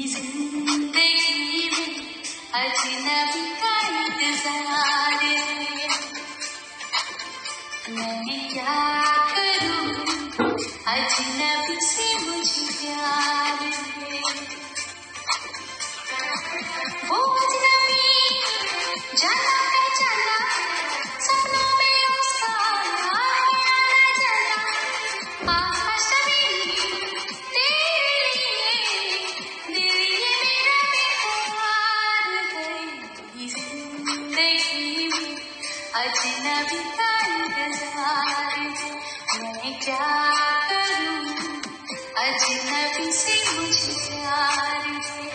जिंदगी में अजनबी का इंतजार है, मैं क्या करूं, अजनबी से मुझे प्यार है। वो अजनबी जाना पहचाना, सपनों में उसका आना जाना, आकाश में तेरे लिए, दिल ये मेरा बेकरार है। जिंदगी में अजनबी का इंतजार है, मैं क्या करूं, अजनबी से मुझे प्यार है।